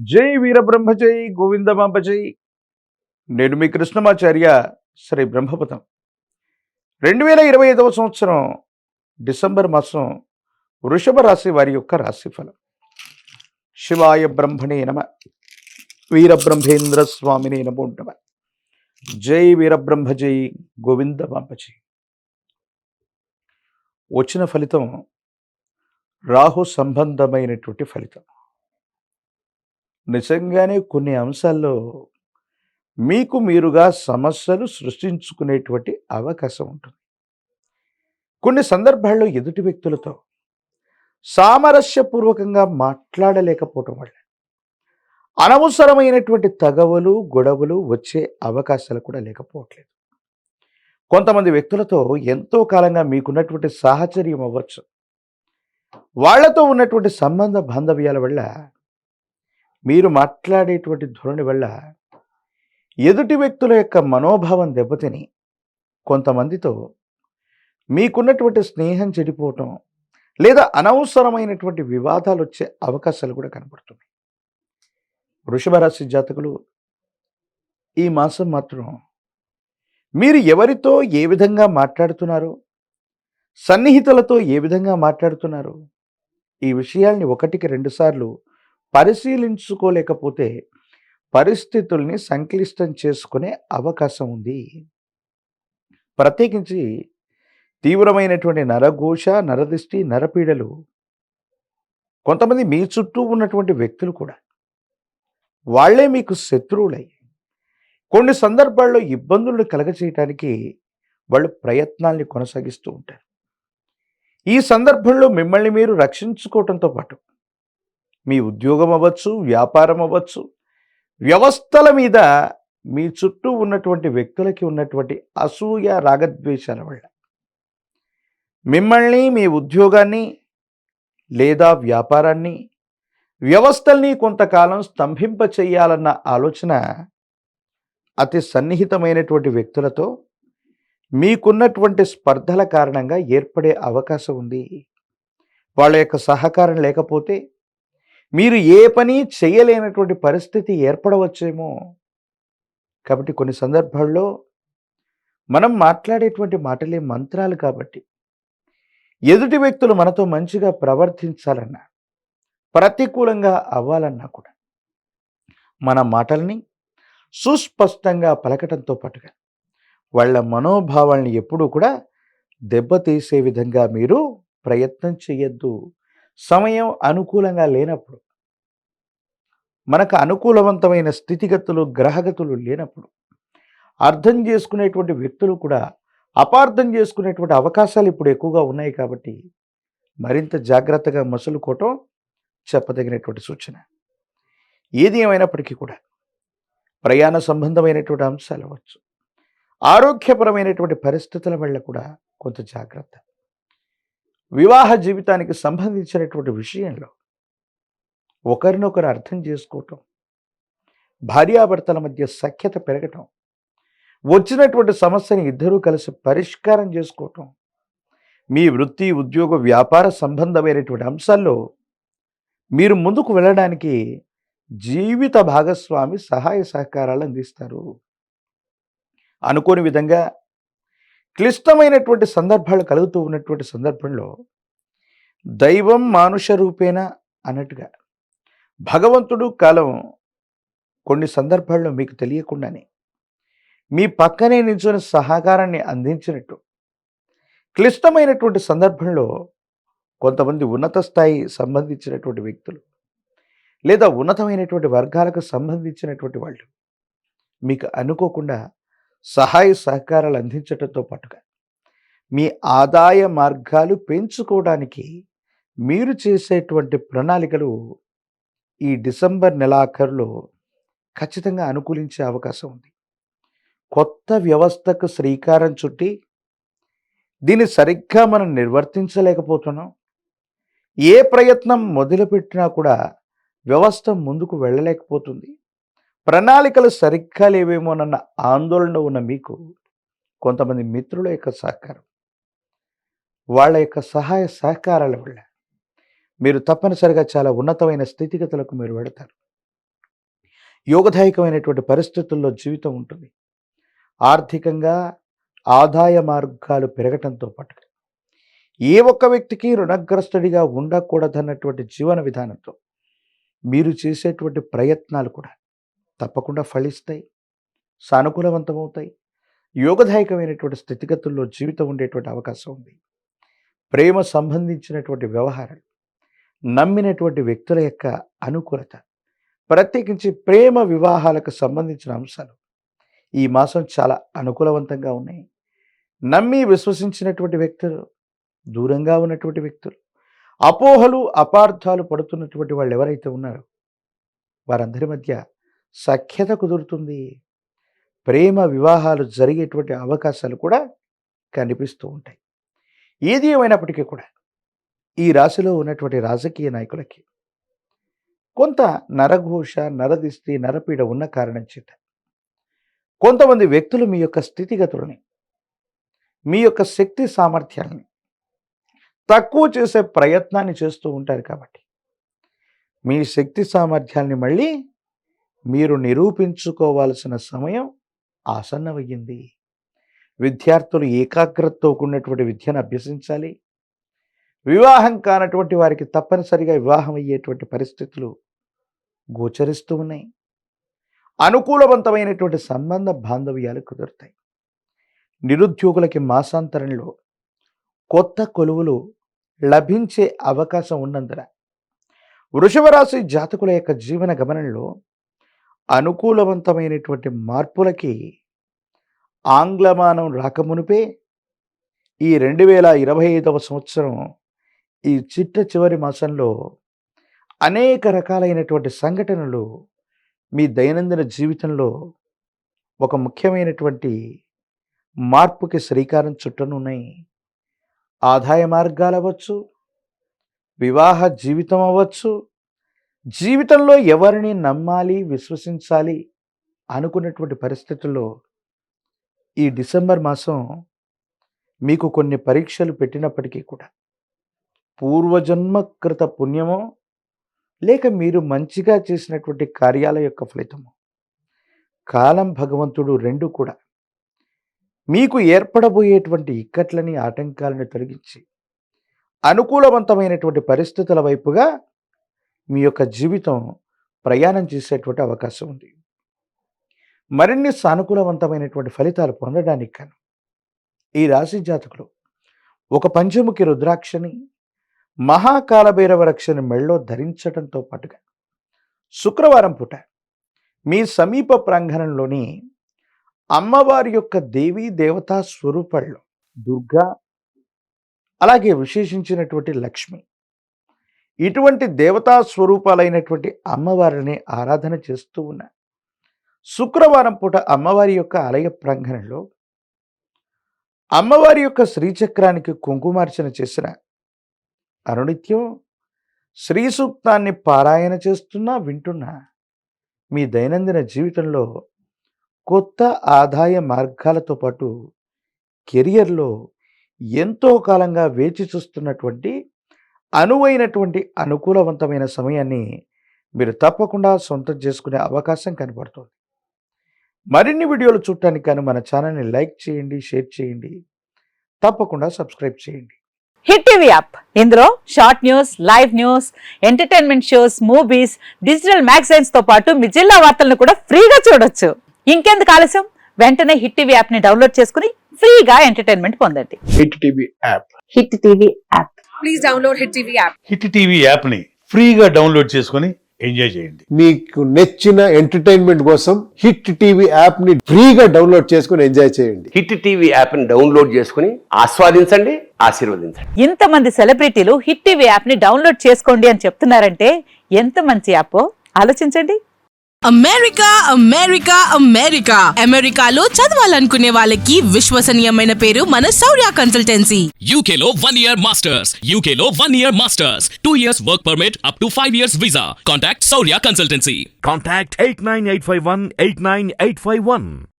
జై వీరబ్రహ్మ జై గోవిందమాంబ జై. నేను మీ కృష్ణమాచార్య శ్రీ బ్రహ్మపదం. 2025 సంవత్సరం డిసెంబర్ మాసం వృషభ రాశి వారి యొక్క రాశిఫలం. శివాయ బ్రహ్మణే నమ. వీరబ్రహ్మేంద్ర స్వామినే నమో నమ. జై వీరబ్రహ్మ జై గోవిందమాంబ జై. వచ్చిన ఫలితం రాహు సంబంధమైనటువంటి ఫలితం. నిజంగానే కొన్ని అంశాల్లో మీకు మీరుగా సమస్యలు సృష్టించుకునేటువంటి అవకాశం ఉంటుంది. కొన్ని సందర్భాల్లో ఎదుటి వ్యక్తులతో సామరస్యపూర్వకంగా మాట్లాడలేకపోవటం వల్ల అనవసరమైనటువంటి తగవులు గొడవలు వచ్చే అవకాశాలు కూడా లేకపోవట్లేదు. కొంతమంది వ్యక్తులతో ఎంతో కాలంగా మీకున్నటువంటి సాహచర్యం అవ్వచ్చు, వాళ్లతో ఉన్నటువంటి సంబంధ బాంధవ్యాల వల్ల మీరు మాట్లాడేటువంటి ధోరణి వల్ల ఎదుటి వ్యక్తుల యొక్క మనోభావం దెబ్బతిని కొంతమందితో మీకున్నటువంటి స్నేహం చెడిపోవటం లేదా అనవసరమైనటువంటి వివాదాలు వచ్చే అవకాశాలు కూడా కనబడుతున్నాయి. వృషభ రాశి జాతకులు ఈ మాసం మాత్రం మీరు ఎవరితో ఏ విధంగా మాట్లాడుతున్నారు, సన్నిహితులతో ఏ విధంగా మాట్లాడుతున్నారు, ఈ విషయాల్ని ఒకటికి రెండుసార్లు పరిశీలించుకోలేకపోతే పరిస్థితుల్ని సంక్లిష్టం చేసుకునే అవకాశం ఉంది. ప్రత్యేకించి తీవ్రమైనటువంటి నరఘోష, నరదిష్టి, నరపీడలు కొంతమంది మీ చుట్టూ ఉన్నటువంటి వ్యక్తులు కూడా వాళ్లే మీకు శత్రువులై కొన్ని సందర్భాల్లో ఇబ్బందులను కలగచేయటానికి వాళ్ళు ప్రయత్నాల్ని కొనసాగిస్తూ ఉంటారు. ఈ సందర్భంలో మిమ్మల్ని మీరు రక్షించుకోవటంతో పాటు మీ ఉద్యోగం అవ్వచ్చు, వ్యాపారం అవ్వచ్చు, వ్యవస్థల మీద మీ చుట్టూ ఉన్నటువంటి వ్యక్తులకి ఉన్నటువంటి అసూయ రాగద్వేషాల వల్ల మిమ్మల్ని, మీ ఉద్యోగాన్ని లేదా వ్యాపారాన్ని, వ్యవస్థల్ని కొంతకాలం స్తంభింప చేయాలన్న ఆలోచన అతి సన్నిహితమైనటువంటి వ్యక్తులతో మీకున్నటువంటి స్పర్ధల కారణంగా ఏర్పడే అవకాశం ఉంది. వాళ్ళ యొక్క సహకారం లేకపోతే మీరు ఏ పని చేయలేనటువంటి పరిస్థితి ఏర్పడవచ్చేమో. కాబట్టి కొన్ని సందర్భాల్లో మనం మాట్లాడేటువంటి మాటలే మంత్రాలు. కాబట్టి ఎదుటి వ్యక్తులు మనతో మంచిగా ప్రవర్తించాలన్నా, ప్రతికూలంగా అవ్వాలన్నా కూడా మన మాటల్ని సుస్పష్టంగా పలకటంతో పాటుగా వాళ్ళ మనోభావాల్ని ఎప్పుడూ కూడా దెబ్బతీసే విధంగా మీరు ప్రయత్నం చేయొద్దు. సమయం అనుకూలంగా లేనప్పుడు, మనకు అనుకూలవంతమైన స్థితిగతులు గ్రహగతులు లేనప్పుడు అర్థం చేసుకునేటువంటి వ్యక్తులు కూడా అపార్థం చేసుకునేటువంటి అవకాశాలు ఇప్పుడు ఎక్కువగా ఉన్నాయి. కాబట్టి మరింత జాగ్రత్తగా మసులుకోవటం చెప్పదగినటువంటి సూచన. ఏది ఏమైనప్పటికీ కూడా ప్రయాణ సంబంధమైనటువంటి అంశాలు అవ్వచ్చు, ఆరోగ్యపరమైనటువంటి పరిస్థితుల వల్ల కూడా కొంత జాగ్రత్త. వివాహ జీవితానికి సంబంధించినటువంటి విషయంలో ఒకరినొకరు అర్థం చేసుకోవటం, భార్యాభర్తల మధ్య సఖ్యత పెరగటం, వచ్చినటువంటి సమస్యని ఇద్దరూ కలిసి పరిష్కారం చేసుకోవటం, మీ వృత్తి, ఉద్యోగ, వ్యాపార సంబంధమైనటువంటి అంశాల్లో మీరు ముందుకు వెళ్ళడానికి జీవిత భాగస్వామి సహాయ సహకారాలు అందిస్తారు. అనుకోని విధంగా క్లిష్టమైనటువంటి సందర్భాలు కలుగుతూ ఉన్నటువంటి సందర్భంలో దైవం మానుష రూపేణ అన్నట్టుగా భగవంతుడు కాలం కొన్ని సందర్భాల్లో మీకు తెలియకుండానే మీ పక్కనే నిల్చొని సహకారాన్ని అందించినట్టు, క్లిష్టమైనటువంటి సందర్భంలో కొంతమంది ఉన్నత స్థాయి సంబంధించినటువంటి వ్యక్తులు లేదా ఉన్నతమైనటువంటి వర్గాలకు సంబంధించినటువంటి వాళ్ళు మీకు అనుకోకుండా సహాయ సహకారాలు అందించడంతో పాటుగా మీ ఆదాయ మార్గాలు పెంచుకోవడానికి మీరు చేసేటువంటి ప్రణాళికలు ఈ డిసెంబర్ నెలాఖరులో ఖచ్చితంగా అనుకూలించే అవకాశం ఉంది. కొత్త వ్యవస్థకు శ్రీకారం చుట్టి దీన్ని సరిగ్గా మనం నిర్వర్తించలేకపోతున్నాం. ఏ ప్రయత్నం మొదలుపెట్టినా కూడా వ్యవస్థ ముందుకు వెళ్ళలేకపోతుంది. ప్రణాళికలు సరిగ్గా లేవేమోనన్న ఆందోళన ఉన్న మీకు కొంతమంది మిత్రుల యొక్క సహకారం, వాళ్ళ యొక్క సహాయ సహకారాల వల్ల మీరు తప్పనిసరిగా చాలా ఉన్నతమైన స్థితిగతులకు మీరు వెళతారు. యోగదాయకమైనటువంటి పరిస్థితుల్లో జీవితం ఉంటుంది. ఆర్థికంగా ఆదాయ మార్గాలు పెరగటంతో పాటు ఏ ఒక్క వ్యక్తికి రుణగ్రస్తుడిగా ఉండకూడదన్నటువంటి జీవన విధానంతో మీరు చేసేటువంటి ప్రయత్నాలు కూడా తప్పకుండా ఫలిస్తాయి, సానుకూలవంతమవుతాయి. యోగదాయకమైనటువంటి స్థితిగతుల్లో జీవితం ఉండేటువంటి అవకాశం ఉంది. ప్రేమ సంబంధించినటువంటి వ్యవహారాలు, నమ్మినటువంటి వ్యక్తుల యొక్క అనుకూలత, ప్రత్యేకించి ప్రేమ వివాహాలకు సంబంధించిన అంశాలు ఈ మాసం చాలా అనుకూలవంతంగా ఉన్నాయి. నమ్మి విశ్వసించినటువంటి వ్యక్తులు, దూరంగా ఉన్నటువంటి వ్యక్తులు, అపోహలు అపార్థాలు పడుతున్నటువంటి వాళ్ళు ఎవరైతే ఉన్నారో వారందరి మధ్య సఖ్యత కుదురుతుంది. ప్రేమ వివాహాలు జరిగేటువంటి అవకాశాలు కూడా కనిపిస్తూ ఉంటాయి. ఏది ఏమైనప్పటికీ కూడా ఈ రాశిలో ఉన్నటువంటి రాజకీయ నాయకులకి కొంత నరఘోష, నరదిష్టి, నరపీడ ఉన్న కారణం చేత కొంతమంది వ్యక్తులు మీ యొక్క స్థితిగతులని, మీ యొక్క శక్తి సామర్థ్యాలని తక్కువ చేసే ప్రయత్నాన్ని చేస్తూ ఉంటారు. కాబట్టి మీ శక్తి సామర్థ్యాల్ని మళ్ళీ మీరు నిరూపించుకోవాల్సిన సమయం ఆసన్నమయ్యింది. విద్యార్థులు ఏకాగ్రతతో కూడినటువంటి విద్యను అభ్యసించాలి. వివాహం కానటువంటి వారికి తప్పనిసరిగా వివాహం అయ్యేటువంటి పరిస్థితులు గోచరిస్తూ ఉన్నాయి. అనుకూలవంతమైనటువంటి సంబంధ బాంధవ్యాలు కుదురుతాయి. నిరుద్యోగులకి మాసాంతరంలో కొత్త కొలువులు లభించే అవకాశం ఉన్నందున వృషభ రాశి జాతకుల యొక్క జీవన గమనంలో అనుకూలవంతమైనటువంటి మార్పులకి ఆంగ్లమానం రాకమునిపే ఈ 2025వ సంవత్సరం ఈ చిట్ట చివరి మాసంలో అనేక రకాలైనటువంటి సంఘటనలు మీ దైనందిన జీవితంలో ఒక ముఖ్యమైనటువంటి మార్పుకి శ్రీకారం చుట్టనున్నాయి. ఆదాయ మార్గాలు అవ్వచ్చు, వివాహ జీవితం అవ్వచ్చు, జీవితంలో ఎవరిని నమ్మాలి, విశ్వసించాలి అనుకున్నటువంటి పరిస్థితుల్లో ఈ డిసెంబర్ మాసం మీకు కొన్ని పరీక్షలు పెట్టినప్పటికీ కూడా పూర్వజన్మకృత పుణ్యమో లేక మీరు మంచిగా చేసినటువంటి కార్యాల యొక్క ఫలితము, కాలం, భగవంతుడు రెండు కూడా మీకు ఏర్పడబోయేటువంటి ఇక్కట్లని, ఆటంకాలను తొలగించి అనుకూలవంతమైనటువంటి పరిస్థితుల వైపుగా మీ యొక్క జీవితం ప్రయాణం చేసేటువంటి అవకాశం ఉంది. మరిన్ని సానుకూలవంతమైనటువంటి ఫలితాలు పొందడానికి గాను ఈ రాశి జాతకులు ఒక పంచముఖి రుద్రాక్షని, మహాకాలభైరవ రక్షని మెళ్ళో ధరించడంతో పాటుగా శుక్రవారం పూట మీ సమీప ప్రాంగణంలోని అమ్మవారి యొక్క దేవీ దేవతా స్వరూపాల్లో దుర్గా, అలాగే విశేషించినటువంటి లక్ష్మి, ఇటువంటి దేవతా స్వరూపాలైనటువంటి అమ్మవారిని ఆరాధన చేస్తూ ఉన్న శుక్రవారం పూట అమ్మవారి యొక్క ఆలయ ప్రాంగణంలో అమ్మవారి యొక్క శ్రీచక్రానికి కుంకుమార్చన చేసిన అనునిత్యం శ్రీ సూక్తాన్ని పారాయణ చేస్తున్నా, వింటున్నా మీ దైనందిన జీవితంలో కొత్త ఆదాయ మార్గాలతో పాటు కెరియర్లో ఎంతో కాలంగా వేచి చూస్తున్నటువంటి అనువైనటువంటి అనుకూలవంతమైన సమయాన్ని మీరు తప్పకుండా సొంతం చేసుకునే అవకాశం కనబడుతుంది. మరిన్ని వీడియోలు చూడటానికి కానీ మన ఛానల్ని లైక్ చేయండి, షేర్ చేయండి, తప్పకుండా సబ్స్క్రైబ్ చేయండి. హిట్ టీవీ యాప్, ఇందులో short news, live news, entertainment shows, movies, digital magazines తో పాటు మీ జిల్లా వార్తలను కూడా ఫ్రీగా చూడొచ్చు. ఇంకెందుకు ఆలస్యం, వెంటనే హిట్ టీవీ యాప్ ని డౌన్లోడ్ చేసుకుని ఫ్రీగా ఎంటర్టైన్మెంట్ పొందండి. Hit TV app. Hit TV app. Please download hit TV app. Hit TV app ని ఫ్రీగా డౌన్లోడ్ చేసుకొని ఎంజాయ్ చేయండి. మీకు నచ్చిన ఎంటర్టైన్మెంట్ కోసం హిట్ టీవీ యాప్ ని ఫ్రీగా డౌన్లోడ్ చేసుకొని ఎంజాయ్ చేయండి. హిట్ టీవీ యాప్ ని డౌన్లోడ్ చేసుకుని ఆస్వాదించండి, ఆశీర్వదించండి. ఇంతమంది సెలబ్రిటీలు హిట్ టీవీ యాప్ ని డౌన్లోడ్ చేసుకోండి అని చెప్తున్నారంటే ఎంత మంచి యాప్ ఆలోచించండి. అమెరికా అమెరికా అమెరికా అమెరికాలో చదవాలనుకునే వాళ్ళకి విశ్వసనీయమైన పేరు మన శౌర్య కన్సల్టెన్సీ. UK లో 1 year masters. UK లో 1 year masters. 2 years work permit up to 5 years visa. Contact Saurya Consultancy. Contact 89851 89851.